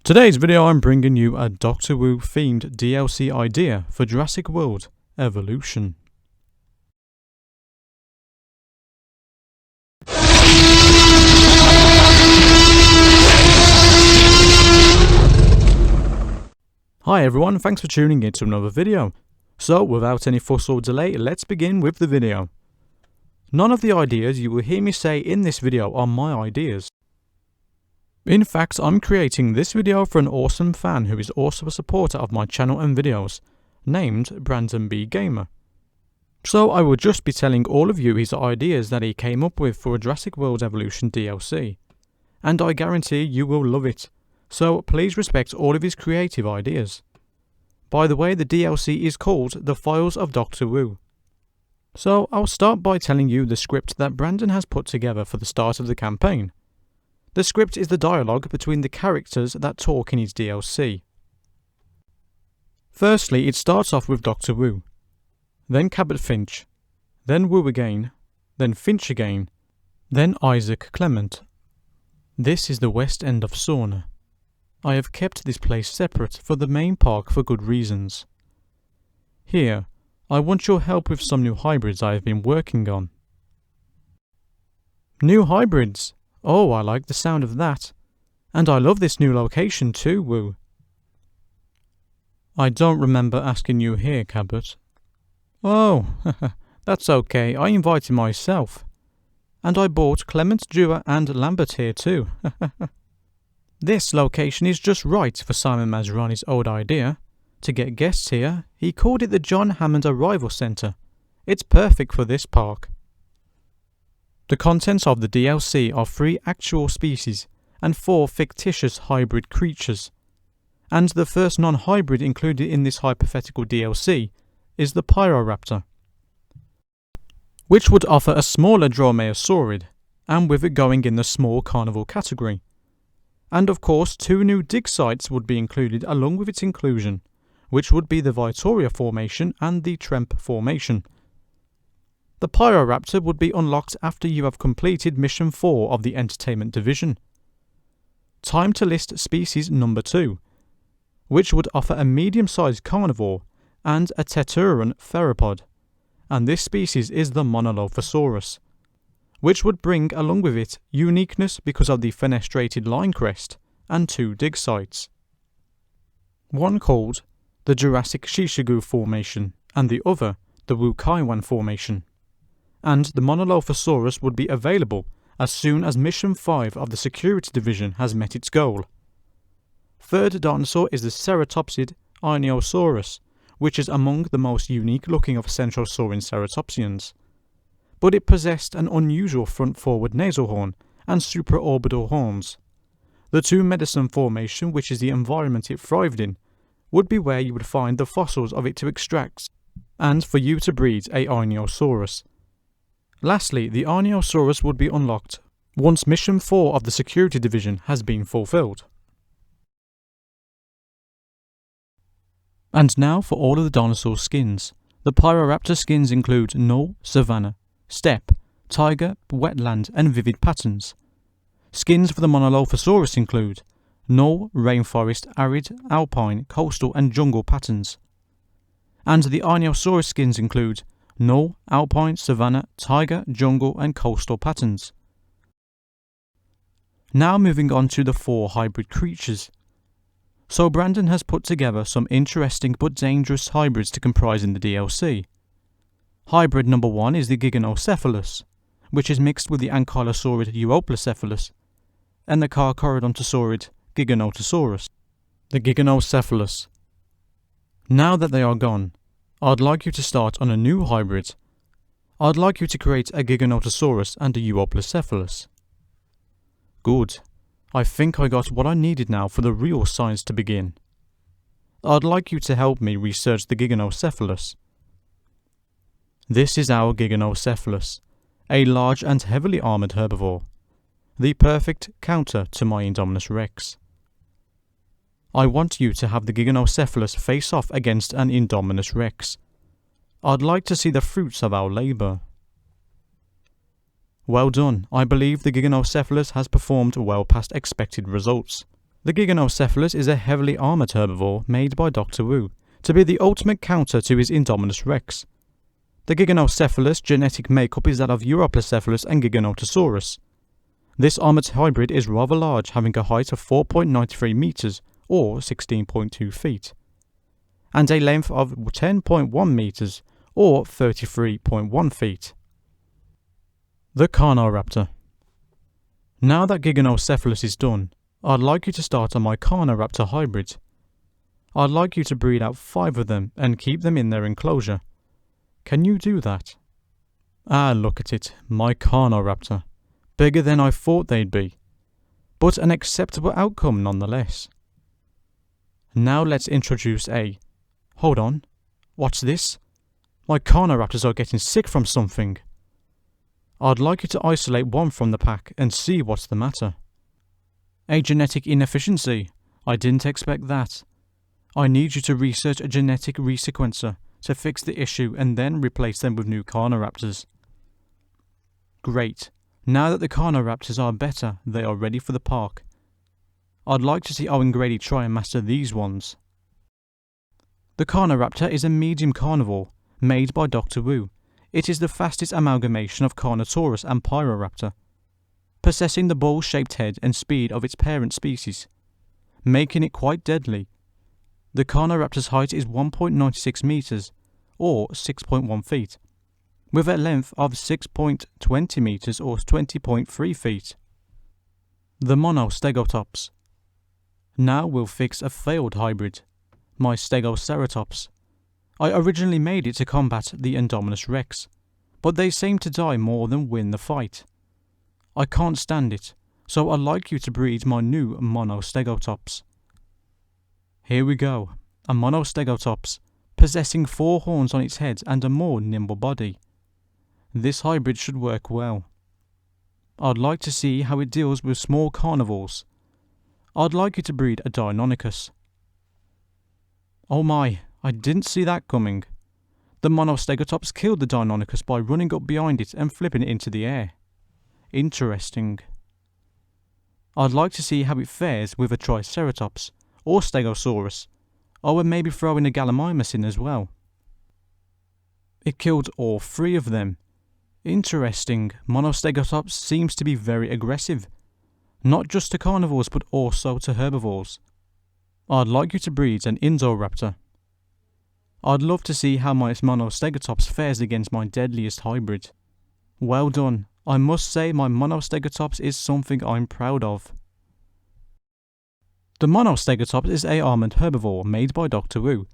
Today's video I'm bringing you a Doctor Who themed DLC idea for Jurassic World Evolution. Hi everyone, thanks for tuning in to another video. So without any fuss or delay, let's begin with the video. None of the ideas you will hear me say in this video are my ideas. In fact, I'm creating this video for an awesome fan who is also a supporter of my channel and videos, named Brandon B. Gamer. So I will just be telling all of you his ideas that he came up with for a Jurassic World Evolution DLC. And I guarantee you will love it, so please respect all of his creative ideas. By the way, the DLC is called The Files of Doctor Who. So I'll start by telling you the script that Brandon has put together for the start of the campaign. The script is the dialogue between the characters that talk in his DLC. Firstly, it starts off with Doctor Who, then Cabot Finch, then Who again, then Finch again, then Isaac Clement. This is the west end of Sauna. I have kept this place separate for the main park for good reasons. Here, I want your help with some new hybrids I have been working on. New hybrids! Oh, I like the sound of that. And I love this new location too, Woo. I don't remember asking you here, Cabot. Oh, that's okay, I invited myself. And I bought Clement, Dewar and Lambert here too. This location is just right for Simon Masrani's old idea. To get guests here, he called it the John Hammond Arrival Centre. It's perfect for this park. The contents of the DLC are 3 actual species and 4 fictitious hybrid creatures. And the first non-hybrid included in this hypothetical DLC is the Pyroraptor, which would offer a smaller Dromaeosaurid, and with it going in the small carnivore category. And of course 2 new dig sites would be included along with its inclusion, which would be the Victoria Formation and the Tremp Formation. The Pyroraptor would be unlocked after you have completed Mission 4 of the Entertainment Division. Time to list species number 2, which would offer a medium-sized carnivore and a Teturan theropod, and this species is the Monolophosaurus, which would bring along with it uniqueness because of the fenestrated line crest and 2 dig sites. One called the Jurassic Shishigu Formation and the other the Wukaiwan Formation. And the Monolophosaurus would be available as soon as Mission 5 of the Security Division has met its goal. Third dinosaur is the Ceratopsid Ionosaurus, which is among the most unique looking of Centrosaurin ceratopsians. But it possessed an unusual front-forward nasal horn and supraorbital horns. The 2 Medicine Formation, which is the environment it thrived in, would be where you would find the fossils of it to extract, and for you to breed a Ionosaurus. Lastly, the Ionosaurus would be unlocked once Mission 4 of the Security Division has been fulfilled. And now for all of the dinosaur skins. The Pyroraptor skins include null, savanna, steppe, tiger, wetland and vivid patterns. Skins for the Monolophosaurus include null, rainforest, arid, alpine, coastal and jungle patterns. And the Ionosaurus skins include null, alpine, savanna, tiger, jungle and coastal patterns. Now moving on to the 4 hybrid creatures. So Brandon has put together some interesting but dangerous hybrids to comprise in the DLC. Hybrid number 1 is the Giganocephalus, which is mixed with the Ankylosaurid Euoplocephalus and the Carcharodontosaurid Giganotosaurus. The Giganocephalus. Now that they are gone, I'd like you to start on a new hybrid. I'd like you to create a Giganotosaurus and a Euoplocephalus. Good. I think I got what I needed now for the real science to begin. I'd like you to help me research the Giganocephalus. This is our Giganocephalus, a large and heavily armoured herbivore, the perfect counter to my Indominus Rex. I want you to have the Giganocephalus face off against an Indominus Rex. I'd like to see the fruits of our labour. Well done. I believe the Giganocephalus has performed well past expected results. The Giganocephalus is a heavily armoured herbivore made by Dr. Wu to be the ultimate counter to his Indominus Rex. The Giganocephalus genetic makeup is that of Europacephalus and Giganotosaurus. This armoured hybrid is rather large, having a height of 4.93 metres or 16.2 feet, and a length of 10.1 metres or 33.1 feet. The Carnaraptor. Now that Giganocephalus is done, I'd like you to start on my Carnaraptor hybrid. I'd like you to breed out 5 of them and keep them in their enclosure. Can you do that? Ah, look at it, my Carnaraptor. Bigger than I thought they'd be, but an acceptable outcome nonetheless. Now let's introduce a... Hold on, what's this? My Carnaraptors are getting sick from something. I'd like you to isolate one from the pack and see what's the matter. A genetic inefficiency? I didn't expect that. I need you to research a genetic resequencer to fix the issue and then replace them with new Carnaraptors. Great. Now that the Carnaraptors are better, they are ready for the park. I'd like to see Owen Grady try and master these ones. The Carnaraptor is a medium carnivore made by Dr. Wu. It is the fastest amalgamation of Carnotaurus and Pyroraptor, possessing the bowl-shaped head and speed of its parent species, making it quite deadly. The Carnaraptor's height is 1.96 metres, or 6.1 feet, with a length of 6.20 metres or 20.3 feet. The Monostegotops. Now we'll fix a failed hybrid, my Stegoceratops. I originally made it to combat the Indominus Rex, but they seem to die more than win the fight. I can't stand it, so I'd like you to breed my new Monostegotops. Here we go, a Monostegotops, possessing 4 horns on its head and a more nimble body. This hybrid should work well. I'd like to see how it deals with small carnivores. I'd like you to breed a Deinonychus. Oh my, I didn't see that coming. The Monostegotops killed the Deinonychus by running up behind it and flipping it into the air. Interesting. I'd like to see how it fares with a Triceratops, or Stegosaurus, and maybe throw in a Gallimimus in as well. It killed all 3 of them. Interesting, Monostegotops seems to be very aggressive, not just to carnivores but also to herbivores. I'd like you to breed an Indoraptor. I'd love to see how my Monostegotops fares against my deadliest hybrid. Well done. I must say my Monostegotops is something I'm proud of. The Monostegotops is a armoured herbivore made by Dr. Wu.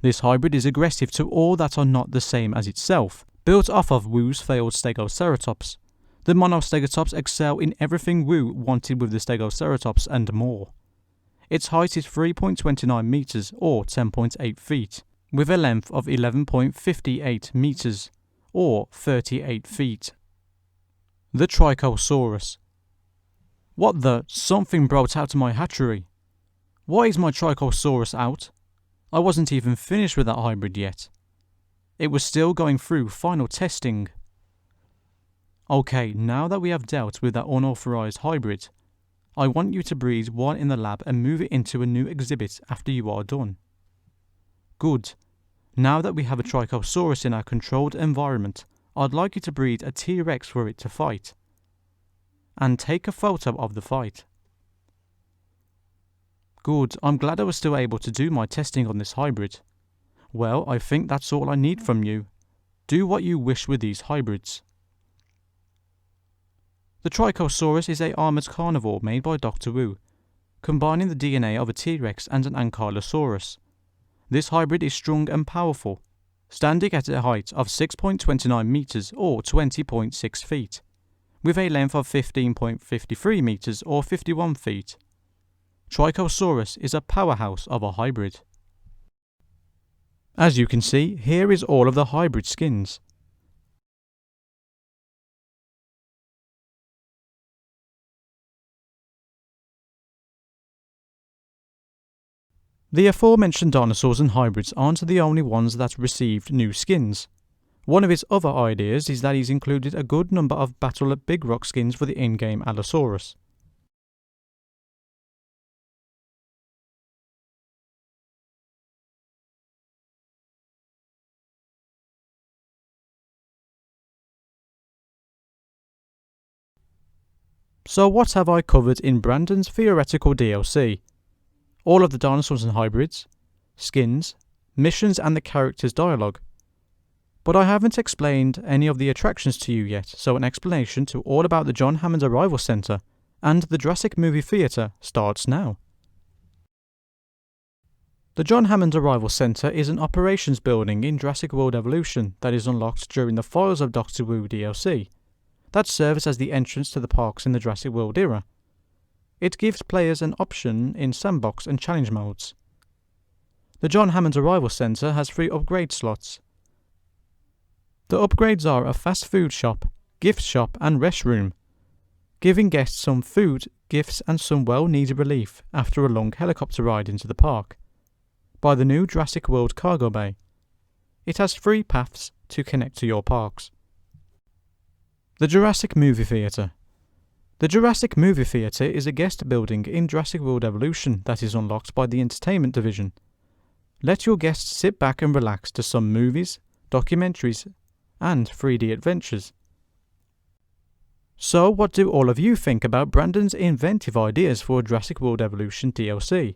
This hybrid is aggressive to all that are not the same as itself. Built off of Wu's failed Stegoceratops, the Monostegotops excel in everything Wu wanted with the Stegoceratops and more. Its height is 3.29 metres or 10.8 feet, with a length of 11.58 metres or 38 feet. The Trichosaurus. What the... something brought out of my hatchery. Why is my Trichosaurus out? I wasn't even finished with that hybrid yet. It was still going through final testing. Okay, now that we have dealt with that unauthorized hybrid, I want you to breed one in the lab and move it into a new exhibit after you are done. Good. Now that we have a Trichosaurus in our controlled environment, I'd like you to breed a T-Rex for it to fight. And take a photo of the fight. Good, I'm glad I was still able to do my testing on this hybrid. Well, I think that's all I need from you. Do what you wish with these hybrids. The Trichosaurus is an armoured carnivore made by Dr. Wu, combining the DNA of a T-Rex and an Ankylosaurus. This hybrid is strong and powerful, standing at a height of 6.29 metres or 20.6 feet, with a length of 15.53 metres or 51 feet. Trichosaurus is a powerhouse of a hybrid. As you can see, here is all of the hybrid skins. The aforementioned dinosaurs and hybrids aren't the only ones that received new skins. One of his other ideas is that he's included a good number of Battle at Big Rock skins for the in-game Allosaurus. So what have I covered in Brandon's theoretical DLC? All of the dinosaurs and hybrids, skins, missions and the characters' dialogue. But I haven't explained any of the attractions to you yet, so an explanation to all about the John Hammond Arrival Centre and the Jurassic Movie Theatre starts now. The John Hammond Arrival Centre is an operations building in Jurassic World Evolution that is unlocked during the files of JWE DLC, that serves as the entrance to the parks in the Jurassic World era. It gives players an option in sandbox and challenge modes. The John Hammond Arrival Centre has 3 upgrade slots. The upgrades are a fast food shop, gift shop and restroom, giving guests some food, gifts and some well-needed relief after a long helicopter ride into the park, by the new Jurassic World cargo bay. It has 3 paths to connect to your parks. The Jurassic Movie Theatre. The Jurassic Movie Theatre is a guest building in Jurassic World Evolution that is unlocked by the Entertainment Division. Let your guests sit back and relax to some movies, documentaries, and 3D adventures. So what do all of you think about Brandon's inventive ideas for Jurassic World Evolution DLC?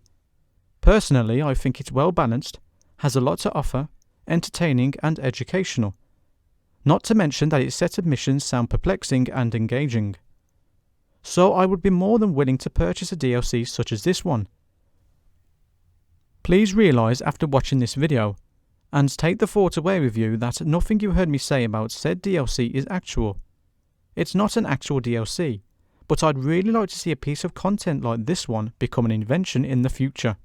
Personally, I think it's well balanced, has a lot to offer, entertaining and educational. Not to mention that its set of missions sound perplexing and engaging. So I would be more than willing to purchase a DLC such as this one. Please realise after watching this video, and take the thought away with you that nothing you heard me say about said DLC is actual. It's not an actual DLC, but I'd really like to see a piece of content like this one become an invention in the future.